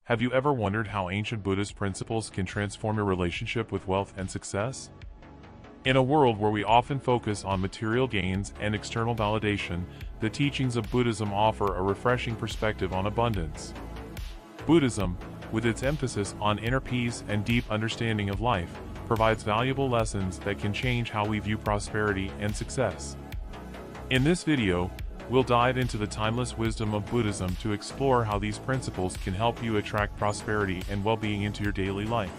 Have you ever wondered how ancient Buddhist principles can transform your relationship with wealth and success? In a world where we often focus on material gains and external validation, the teachings of Buddhism offer a refreshing perspective on abundance. Buddhism, with its emphasis on inner peace and deep understanding of life, provides valuable lessons that can change how we view prosperity and success. In this video, we'll dive into the timeless wisdom of Buddhism to explore how these principles can help you attract prosperity and well-being into your daily life.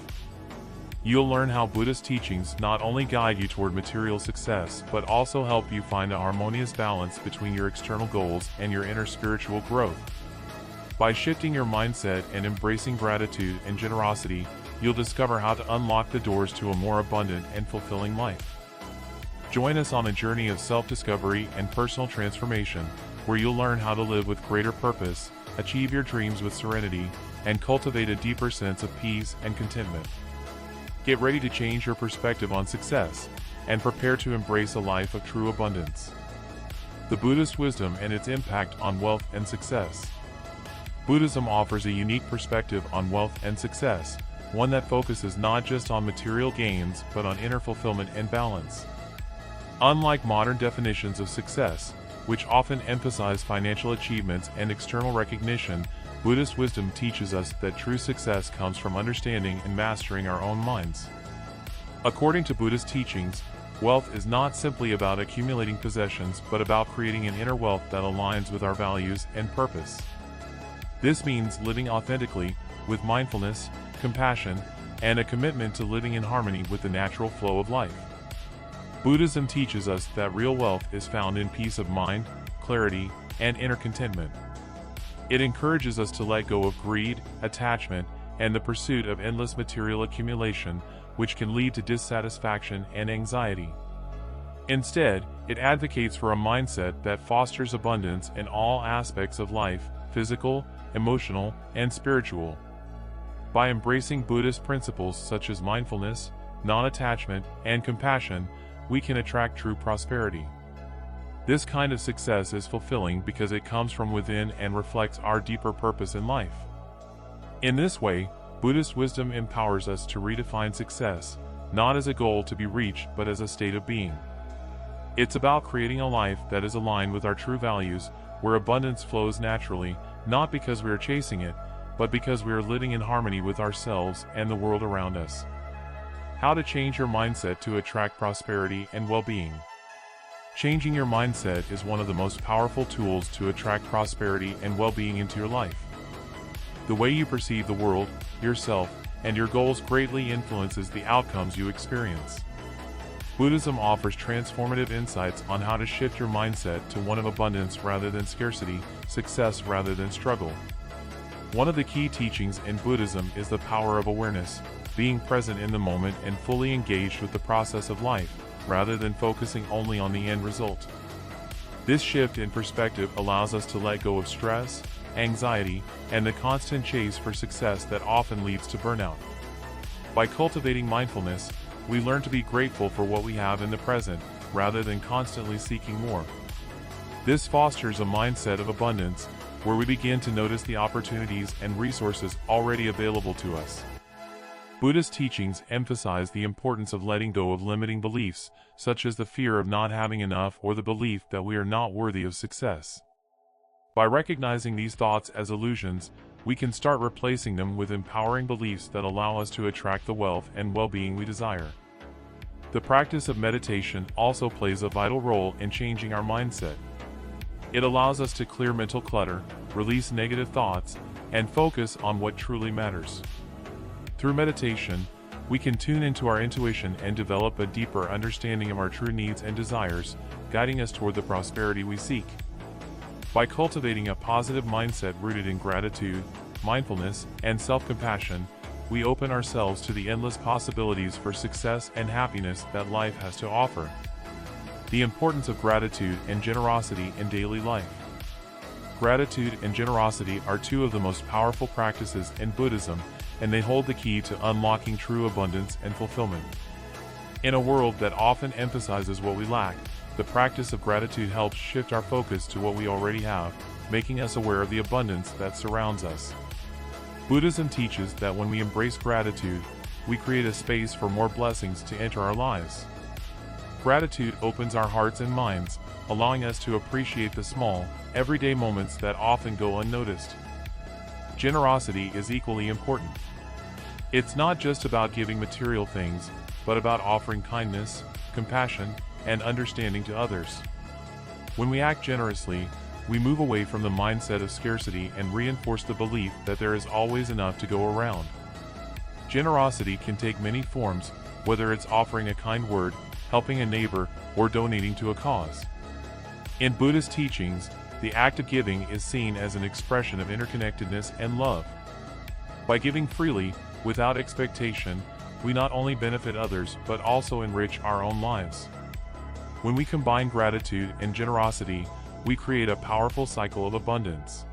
You'll learn how Buddhist teachings not only guide you toward material success, but also help you find a harmonious balance between your external goals and your inner spiritual growth. By shifting your mindset and embracing gratitude and generosity, you'll discover how to unlock the doors to a more abundant and fulfilling life. Join us on a journey of self-discovery and personal transformation, where you'll learn how to live with greater purpose, achieve your dreams with serenity, and cultivate a deeper sense of peace and contentment. Get ready to change your perspective on success, and prepare to embrace a life of true abundance. The Buddhist wisdom and its impact on wealth and success. Buddhism offers a unique perspective on wealth and success, one that focuses not just on material gains but on inner fulfillment and balance. Unlike modern definitions of success, which often emphasize financial achievements and external recognition, Buddhist wisdom teaches us that true success comes from understanding and mastering our own minds. According to Buddhist teachings, wealth is not simply about accumulating possessions but about creating an inner wealth that aligns with our values and purpose. This means living authentically, with mindfulness, compassion, and a commitment to living in harmony with the natural flow of life. Buddhism teaches us that real wealth is found in peace of mind, clarity, and inner contentment. It encourages us to let go of greed, attachment, and the pursuit of endless material accumulation, which can lead to dissatisfaction and anxiety. Instead, it advocates for a mindset that fosters abundance in all aspects of life, physical, emotional, and spiritual. By embracing Buddhist principles such as mindfulness, non-attachment, and compassion, we can attract true prosperity. This kind of success is fulfilling because it comes from within and reflects our deeper purpose in life. In this way, Buddhist wisdom empowers us to redefine success, not as a goal to be reached but as a state of being. It's about creating a life that is aligned with our true values, where abundance flows naturally, not because we are chasing it, but because we are living in harmony with ourselves and the world around us. How to change your mindset to attract prosperity and well-being. Changing your mindset is one of the most powerful tools to attract prosperity and well-being into your life. The way you perceive the world, yourself, and your goals greatly influences the outcomes you experience. Buddhism offers transformative insights on how to shift your mindset to one of abundance rather than scarcity, success rather than struggle. One of the key teachings in Buddhism is the power of awareness, being present in the moment and fully engaged with the process of life, rather than focusing only on the end result. This shift in perspective allows us to let go of stress, anxiety, and the constant chase for success that often leads to burnout. By cultivating mindfulness, we learn to be grateful for what we have in the present, rather than constantly seeking more. This fosters a mindset of abundance, where we begin to notice the opportunities and resources already available to us. Buddhist teachings emphasize the importance of letting go of limiting beliefs, such as the fear of not having enough or the belief that we are not worthy of success. By recognizing these thoughts as illusions, we can start replacing them with empowering beliefs that allow us to attract the wealth and well-being we desire. The practice of meditation also plays a vital role in changing our mindset. It allows us to clear mental clutter, release negative thoughts, and focus on what truly matters. Through meditation, we can tune into our intuition and develop a deeper understanding of our true needs and desires, guiding us toward the prosperity we seek. By cultivating a positive mindset rooted in gratitude, mindfulness, and self-compassion, we open ourselves to the endless possibilities for success and happiness that life has to offer. The importance of gratitude and generosity in daily life. Gratitude and generosity are two of the most powerful practices in Buddhism, and they hold the key to unlocking true abundance and fulfillment. In a world that often emphasizes what we lack, the practice of gratitude helps shift our focus to what we already have, making us aware of the abundance that surrounds us. Buddhism teaches that when we embrace gratitude, we create a space for more blessings to enter our lives. Gratitude opens our hearts and minds, allowing us to appreciate the small, everyday moments that often go unnoticed. Generosity is equally important. It's not just about giving material things, but about offering kindness, compassion, and understanding to others. When we act generously, we move away from the mindset of scarcity and reinforce the belief that there is always enough to go around. Generosity can take many forms, whether it's offering a kind word, helping a neighbor, or donating to a cause. In Buddhist teachings, the act of giving is seen as an expression of interconnectedness and love. By giving freely, without expectation, we not only benefit others but also enrich our own lives. When we combine gratitude and generosity, we create a powerful cycle of abundance.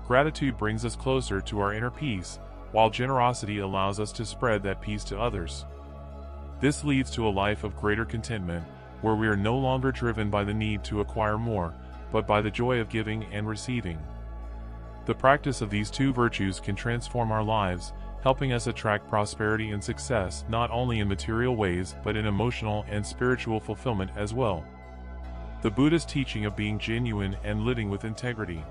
Gratitude brings us closer to our inner peace, while generosity allows us to spread that peace to others. This leads to a life of greater contentment, where we are no longer driven by the need to acquire more, but by the joy of giving and receiving. The practice of these two virtues can transform our lives, helping us attract prosperity and success not only in material ways but in emotional and spiritual fulfillment as well. The Buddhist teaching of being genuine and living with integrity.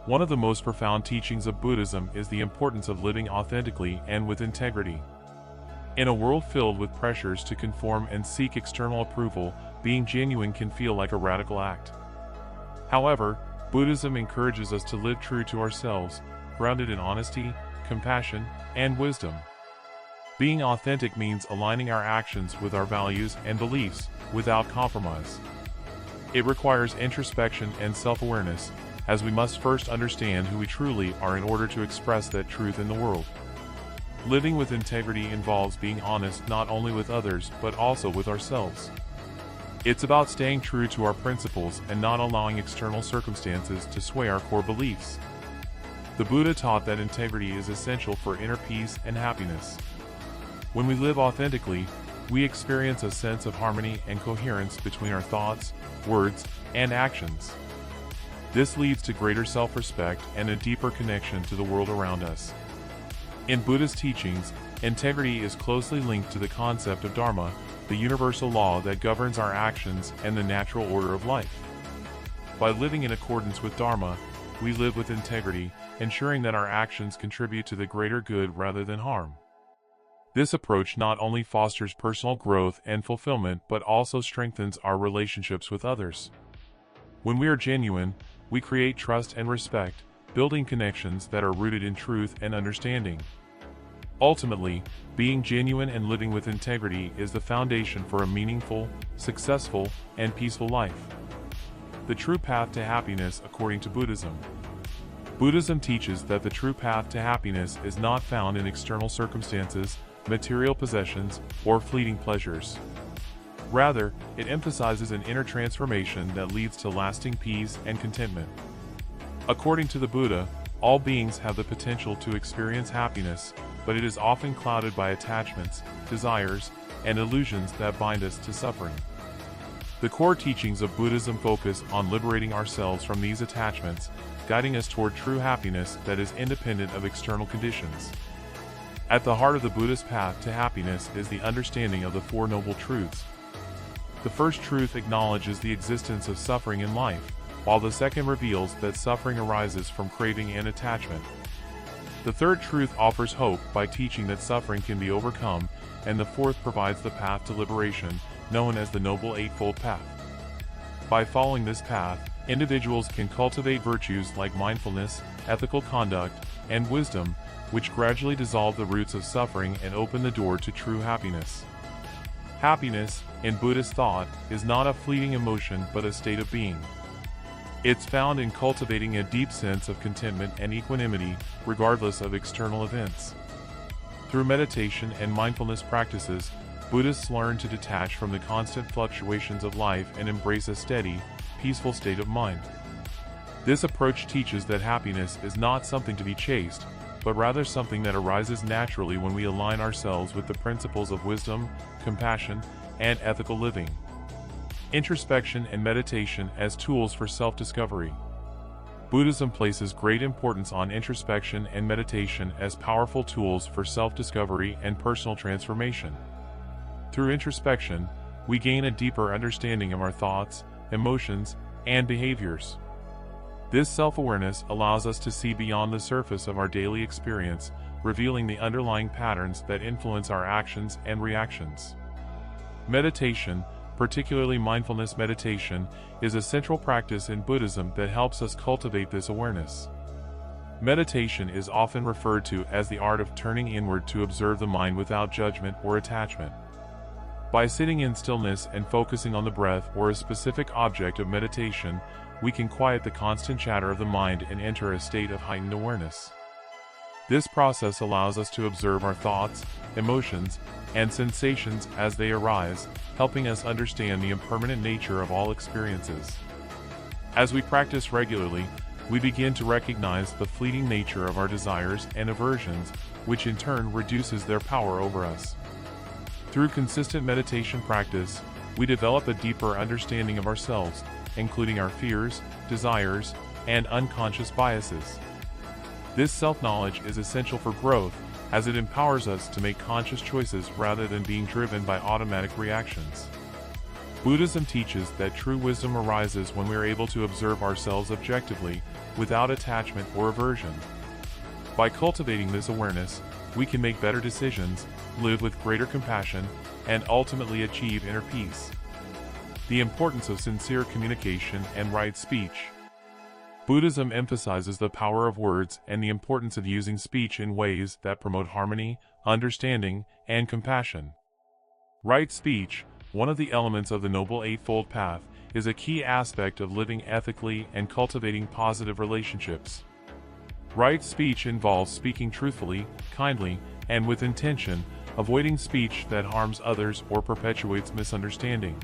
One of the most profound teachings of Buddhism is the importance of living authentically and with integrity. In a world filled with pressures to conform and seek external approval, being genuine can feel like a radical act. However, Buddhism encourages us to live true to ourselves, grounded in honesty, compassion, and wisdom. Being authentic means aligning our actions with our values and beliefs, without compromise. It requires introspection and self-awareness, as we must first understand who we truly are in order to express that truth in the world. Living with integrity involves being honest not only with others but also with ourselves. It's about staying true to our principles and not allowing external circumstances to sway our core beliefs. The Buddha taught that integrity is essential for inner peace and happiness. When we live authentically, we experience a sense of harmony and coherence between our thoughts, words, and actions. This leads to greater self-respect and a deeper connection to the world around us. In Buddhist teachings, integrity is closely linked to the concept of Dharma, the universal law that governs our actions and the natural order of life. By living in accordance with Dharma, we live with integrity, ensuring that our actions contribute to the greater good rather than harm. This approach not only fosters personal growth and fulfillment but also strengthens our relationships with others. When we are genuine, we create trust and respect, building connections that are rooted in truth and understanding. Ultimately, being genuine and living with integrity is the foundation for a meaningful, successful, and peaceful life. The true path to happiness according to Buddhism. Buddhism teaches that the true path to happiness is not found in external circumstances, material possessions, or fleeting pleasures. Rather, it emphasizes an inner transformation that leads to lasting peace and contentment. According to the Buddha, all beings have the potential to experience happiness, but it is often clouded by attachments, desires, and illusions that bind us to suffering. The core teachings of Buddhism focus on liberating ourselves from these attachments, guiding us toward true happiness that is independent of external conditions. At the heart of the Buddhist path to happiness is the understanding of the Four Noble Truths. The first truth acknowledges the existence of suffering in life, while the second reveals that suffering arises from craving and attachment. The third truth offers hope by teaching that suffering can be overcome, and the fourth provides the path to liberation, known as the Noble Eightfold Path. By following this path, individuals can cultivate virtues like mindfulness, ethical conduct, and wisdom, which gradually dissolve the roots of suffering and open the door to true happiness. Happiness, in Buddhist thought, is not a fleeting emotion but a state of being. It's found in cultivating a deep sense of contentment and equanimity, regardless of external events. Through meditation and mindfulness practices, Buddhists learn to detach from the constant fluctuations of life and embrace a steady, peaceful state of mind. This approach teaches that happiness is not something to be chased, but rather something that arises naturally when we align ourselves with the principles of wisdom, compassion, and ethical living. Introspection and meditation as tools for self-discovery. Buddhism places great importance on introspection and meditation as powerful tools for self-discovery and personal transformation. Through introspection, we gain a deeper understanding of our thoughts, emotions, and behaviors. This self-awareness allows us to see beyond the surface of our daily experience, revealing the underlying patterns that influence our actions and reactions. Meditation, particularly mindfulness meditation, is a central practice in Buddhism that helps us cultivate this awareness. Meditation is often referred to as the art of turning inward to observe the mind without judgment or attachment. By sitting in stillness and focusing on the breath or a specific object of meditation, we can quiet the constant chatter of the mind and enter a state of heightened awareness. This process allows us to observe our thoughts, emotions, and sensations as they arise, helping us understand the impermanent nature of all experiences. As we practice regularly, we begin to recognize the fleeting nature of our desires and aversions, which in turn reduces their power over us. Through consistent meditation practice, we develop a deeper understanding of ourselves, including our fears, desires, and unconscious biases. This self-knowledge is essential for growth, as it empowers us to make conscious choices rather than being driven by automatic reactions. Buddhism teaches that true wisdom arises when we are able to observe ourselves objectively, without attachment or aversion. By cultivating this awareness, we can make better decisions, live with greater compassion, and ultimately achieve inner peace. The importance of sincere communication and right speech. Buddhism emphasizes the power of words and the importance of using speech in ways that promote harmony, understanding, and compassion. Right speech, one of the elements of the Noble Eightfold Path, is a key aspect of living ethically and cultivating positive relationships. Right speech involves speaking truthfully, kindly, and with intention, avoiding speech that harms others or perpetuates misunderstanding.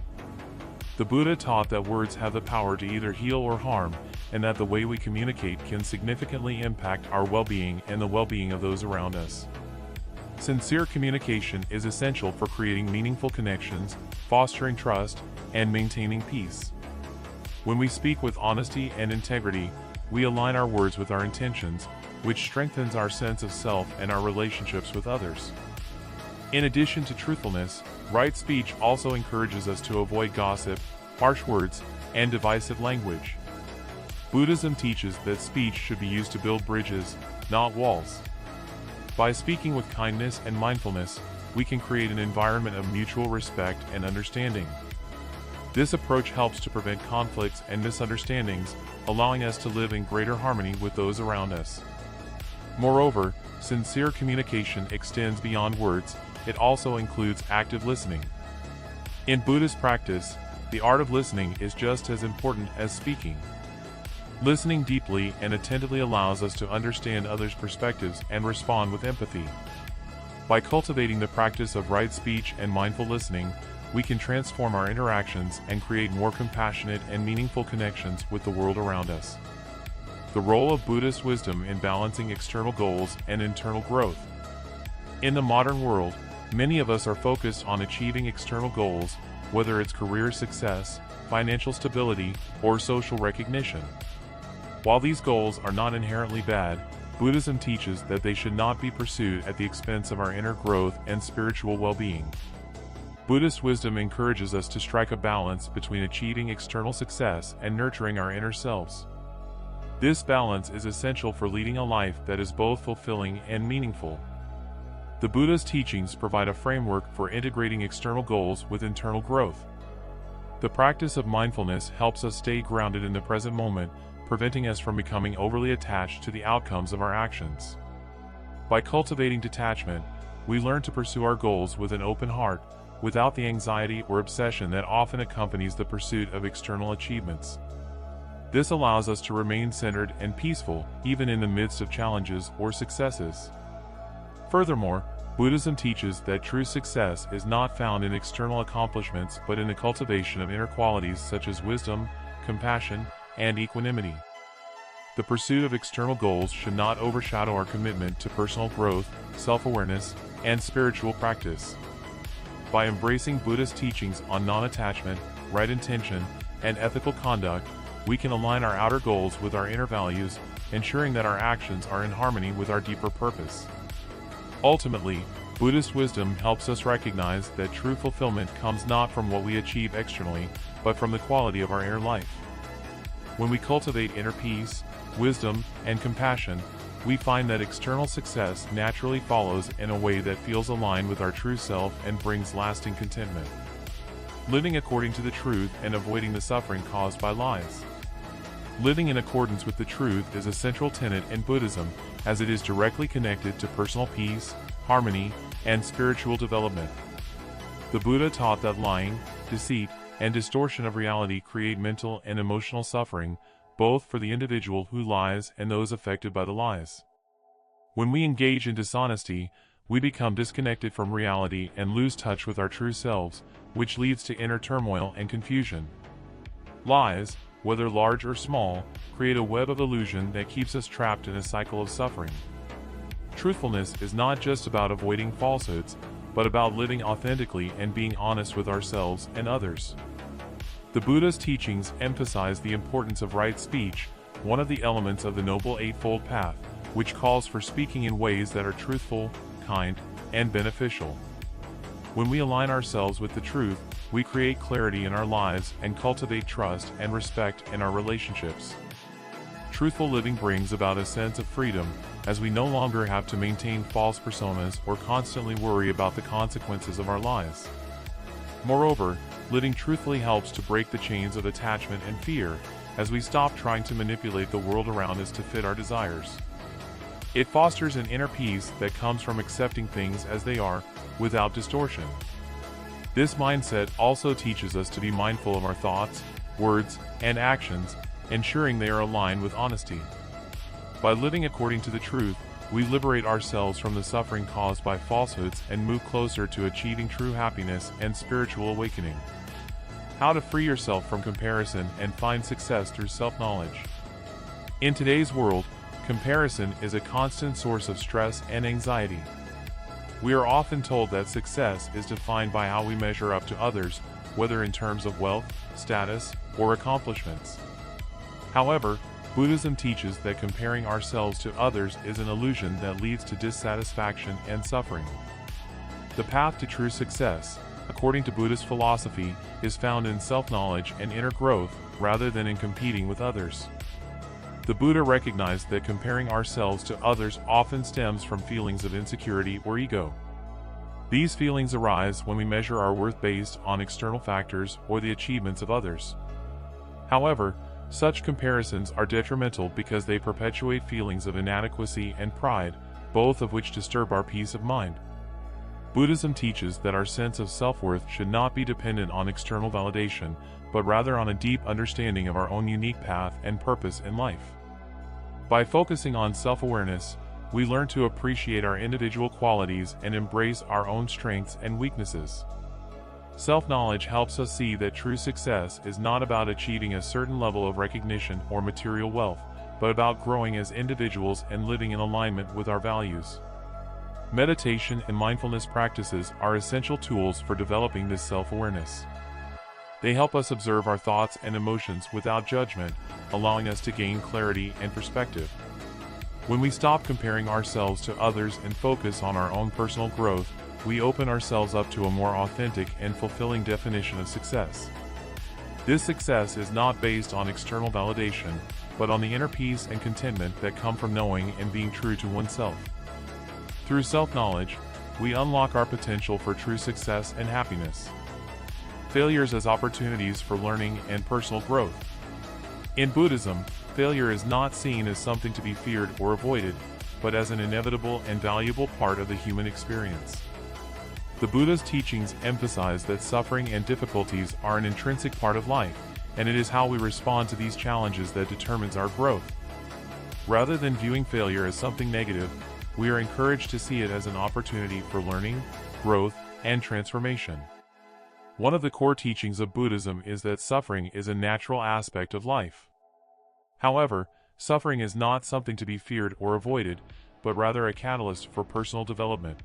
The Buddha taught that words have the power to either heal or harm, and that the way we communicate can significantly impact our well-being and the well-being of those around us. Sincere communication is essential for creating meaningful connections, fostering trust, and maintaining peace. When we speak with honesty and integrity, we align our words with our intentions, which strengthens our sense of self and our relationships with others. In addition to truthfulness, right speech also encourages us to avoid gossip, harsh words, and divisive language. Buddhism teaches that speech should be used to build bridges, not walls. By speaking with kindness and mindfulness, we can create an environment of mutual respect and understanding. This approach helps to prevent conflicts and misunderstandings, allowing us to live in greater harmony with those around us. Moreover, sincere communication extends beyond words. It also includes active listening. In Buddhist practice, the art of listening is just as important as speaking. Listening deeply and attentively allows us to understand others' perspectives and respond with empathy. By cultivating the practice of right speech and mindful listening, we can transform our interactions and create more compassionate and meaningful connections with the world around us. The role of Buddhist wisdom in balancing external goals and internal growth. In the modern world, many of us are focused on achieving external goals, whether it's career success, financial stability, or social recognition. While these goals are not inherently bad, Buddhism teaches that they should not be pursued at the expense of our inner growth and spiritual well-being. Buddhist wisdom encourages us to strike a balance between achieving external success and nurturing our inner selves. This balance is essential for leading a life that is both fulfilling and meaningful. The Buddha's teachings provide a framework for integrating external goals with internal growth. The practice of mindfulness helps us stay grounded in the present moment, preventing us from becoming overly attached to the outcomes of our actions. By cultivating detachment, we learn to pursue our goals with an open heart, without the anxiety or obsession that often accompanies the pursuit of external achievements. This allows us to remain centered and peaceful, even in the midst of challenges or successes. Furthermore, Buddhism teaches that true success is not found in external accomplishments but in the cultivation of inner qualities such as wisdom, compassion, and equanimity. The pursuit of external goals should not overshadow our commitment to personal growth, self-awareness, and spiritual practice. By embracing Buddhist teachings on non-attachment, right intention, and ethical conduct, we can align our outer goals with our inner values, ensuring that our actions are in harmony with our deeper purpose. Ultimately, Buddhist wisdom helps us recognize that true fulfillment comes not from what we achieve externally, but from the quality of our inner life. When we cultivate inner peace, wisdom, and compassion, we find that external success naturally follows in a way that feels aligned with our true self and brings lasting contentment. Living according to the truth and avoiding the suffering caused by lies. Living in accordance with the truth is a central tenet in Buddhism, as it is directly connected to personal peace, harmony, and spiritual development. The Buddha taught that lying, deceit, and distortion of reality create mental and emotional suffering, both for the individual who lies and those affected by the lies. When we engage in dishonesty, we become disconnected from reality and lose touch with our true selves, which leads to inner turmoil and confusion. Lies, whether large or small, create a web of illusion that keeps us trapped in a cycle of suffering. Truthfulness is not just about avoiding falsehoods, but about living authentically and being honest with ourselves and others. The Buddha's teachings emphasize the importance of right speech, one of the elements of the Noble Eightfold Path, which calls for speaking in ways that are truthful, kind, and beneficial. When we align ourselves with the truth, we create clarity in our lives and cultivate trust and respect in our relationships. Truthful living brings about a sense of freedom, as we no longer have to maintain false personas or constantly worry about the consequences of our lies. Moreover, living truthfully helps to break the chains of attachment and fear, as we stop trying to manipulate the world around us to fit our desires. It fosters an inner peace that comes from accepting things as they are, without distortion. This mindset also teaches us to be mindful of our thoughts, words, and actions, ensuring they are aligned with honesty. By living according to the truth, we liberate ourselves from the suffering caused by falsehoods and move closer to achieving true happiness and spiritual awakening. How to free yourself from comparison and find success through self-knowledge. In today's world, comparison is a constant source of stress and anxiety. We are often told that success is defined by how we measure up to others, whether in terms of wealth, status, or accomplishments. However, Buddhism teaches that comparing ourselves to others is an illusion that leads to dissatisfaction and suffering. The path to true success, according to Buddhist philosophy, is found in self-knowledge and inner growth, rather than in competing with others. The Buddha recognized that comparing ourselves to others often stems from feelings of insecurity or ego. These feelings arise when we measure our worth based on external factors or the achievements of others. However, such comparisons are detrimental because they perpetuate feelings of inadequacy and pride, both of which disturb our peace of mind. Buddhism teaches that our sense of self-worth should not be dependent on external validation, but rather on a deep understanding of our own unique path and purpose in life. By focusing on self-awareness, we learn to appreciate our individual qualities and embrace our own strengths and weaknesses. Self-knowledge helps us see that true success is not about achieving a certain level of recognition or material wealth, but about growing as individuals and living in alignment with our values. Meditation and mindfulness practices are essential tools for developing this self-awareness. They help us observe our thoughts and emotions without judgment, allowing us to gain clarity and perspective. When we stop comparing ourselves to others and focus on our own personal growth, we open ourselves up to a more authentic and fulfilling definition of success. This success is not based on external validation, but on the inner peace and contentment that come from knowing and being true to oneself. Through self-knowledge, we unlock our potential for true success and happiness. Failures as opportunities for learning and personal growth. In Buddhism, failure is not seen as something to be feared or avoided, but as an inevitable and valuable part of the human experience. The Buddha's teachings emphasize that suffering and difficulties are an intrinsic part of life, and it is how we respond to these challenges that determines our growth. Rather than viewing failure as something negative, we are encouraged to see it as an opportunity for learning, growth, and transformation. One of the core teachings of Buddhism is that suffering is a natural aspect of life. However, suffering is not something to be feared or avoided, but rather a catalyst for personal development.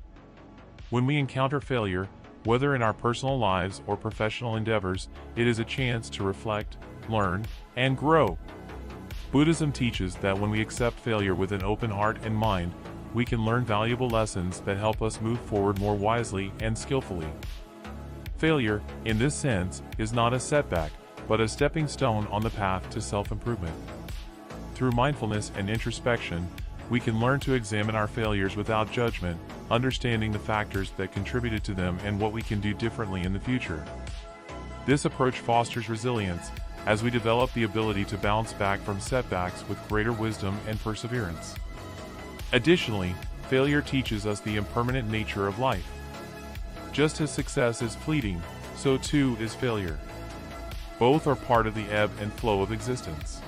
When we encounter failure, whether in our personal lives or professional endeavors, it is a chance to reflect, learn, and grow. Buddhism teaches that when we accept failure with an open heart and mind, we can learn valuable lessons that help us move forward more wisely and skillfully. Failure, in this sense, is not a setback, but a stepping stone on the path to self-improvement. Through mindfulness and introspection, we can learn to examine our failures without judgment, understanding the factors that contributed to them and what we can do differently in the future. This approach fosters resilience, as we develop the ability to bounce back from setbacks with greater wisdom and perseverance. Additionally, failure teaches us the impermanent nature of life. Just as success is fleeting, so too is failure. Both are part of the ebb and flow of existence.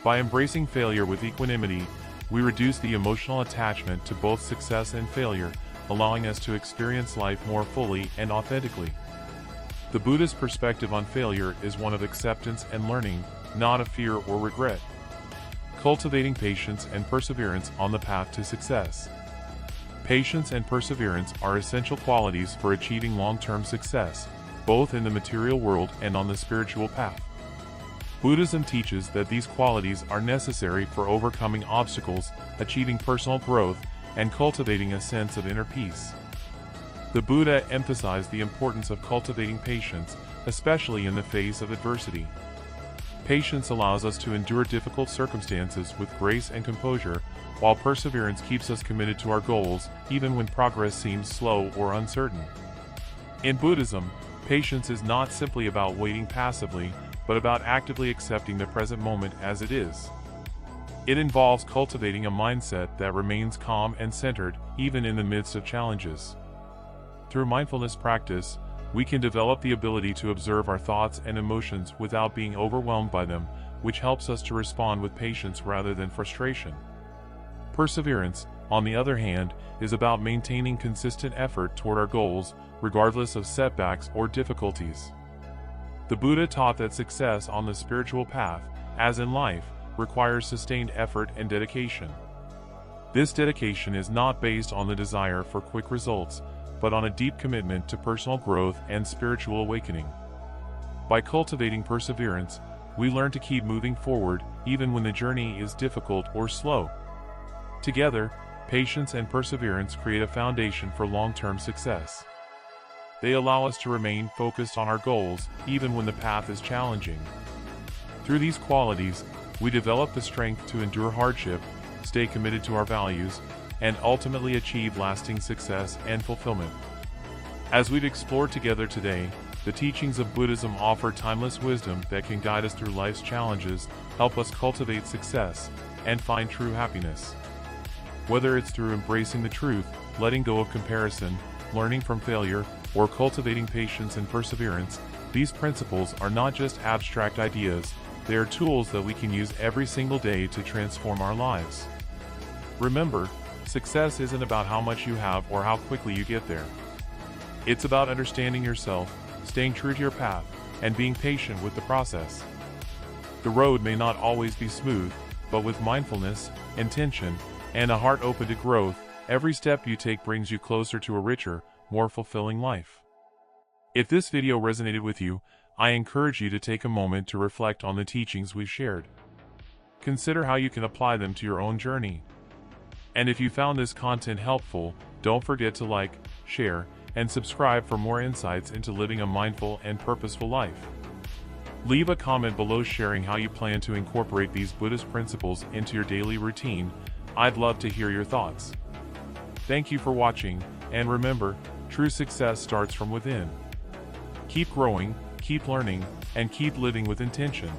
By embracing failure with equanimity, we reduce the emotional attachment to both success and failure, allowing us to experience life more fully and authentically. The Buddhist perspective on failure is one of acceptance and learning, not of fear or regret. Cultivating patience and perseverance on the path to success. Patience and perseverance are essential qualities for achieving long-term success, both in the material world and on the spiritual path. Buddhism teaches that these qualities are necessary for overcoming obstacles, achieving personal growth, and cultivating a sense of inner peace. The Buddha emphasized the importance of cultivating patience, especially in the face of adversity. Patience allows us to endure difficult circumstances with grace and composure, while perseverance keeps us committed to our goals, even when progress seems slow or uncertain. In Buddhism, patience is not simply about waiting passively, but about actively accepting the present moment as it is. It involves cultivating a mindset that remains calm and centered, even in the midst of challenges. Through mindfulness practice, we can develop the ability to observe our thoughts and emotions without being overwhelmed by them, which helps us to respond with patience rather than frustration. Perseverance, on the other hand, is about maintaining consistent effort toward our goals, regardless of setbacks or difficulties. The Buddha taught that success on the spiritual path, as in life, requires sustained effort and dedication. This dedication is not based on the desire for quick results, but on a deep commitment to personal growth and spiritual awakening. By cultivating perseverance, we learn to keep moving forward even when the journey is difficult or slow. Together, patience and perseverance create a foundation for long-term success. They allow us to remain focused on our goals even when the path is challenging. Through these qualities, we develop the strength to endure hardship, stay committed to our values, and ultimately achieve lasting success and fulfillment. As we've explored together today, the teachings of Buddhism offer timeless wisdom that can guide us through life's challenges, help us cultivate success, and find true happiness. Whether it's through embracing the truth, letting go of comparison, learning from failure, or cultivating patience and perseverance, these principles are not just abstract ideas, they are tools that we can use every single day to transform our lives. Remember, success isn't about how much you have or how quickly you get there. It's about understanding yourself, staying true to your path, and being patient with the process. The road may not always be smooth, but with mindfulness, intention, and a heart open to growth, every step you take brings you closer to a richer, more fulfilling life. If this video resonated with you, I encourage you to take a moment to reflect on the teachings we've shared. Consider how you can apply them to your own journey. And if you found this content helpful, don't forget to like, share, and subscribe for more insights into living a mindful and purposeful life. Leave a comment below sharing how you plan to incorporate these Buddhist principles into your daily routine. I'd love to hear your thoughts. Thank you for watching, and remember, true success starts from within. Keep growing, keep learning, and keep living with intention.